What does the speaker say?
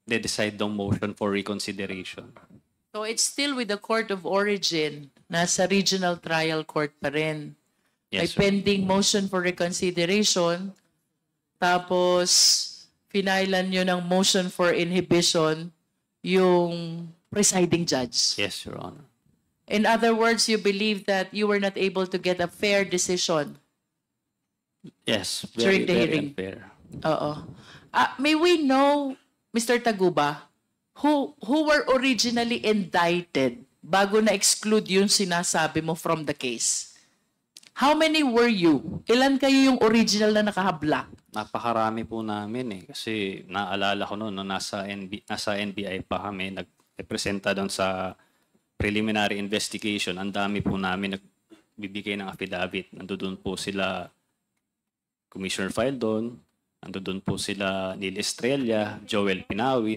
they decide the motion for reconsideration. So it's still with the court of origin. Nasa regional trial court pa rin. May Yes, Your pending motion for reconsideration. Tapos, finailan nyo ng motion for inhibition yung presiding judge. Yes, Your Honor. In other words, you believe that you were not able to get a fair decision. Yes, During the very hearing. unfair. Oo. May we know, Mr. Taguba, who were originally indicted bago na-exclude yung sinasabi mo from the case? How many were you? Ilan kayo yung original na nakahabla? Napakarami po namin kasi naalala ko noon nasa NBI pa kami nagpresenta doon sa preliminary investigation. Ang dami po namin nagbibigay ng affidavit. Nandoon po sila Commissioner Fildon, nandoon po sila Neil Estrella, Joel Pinawi,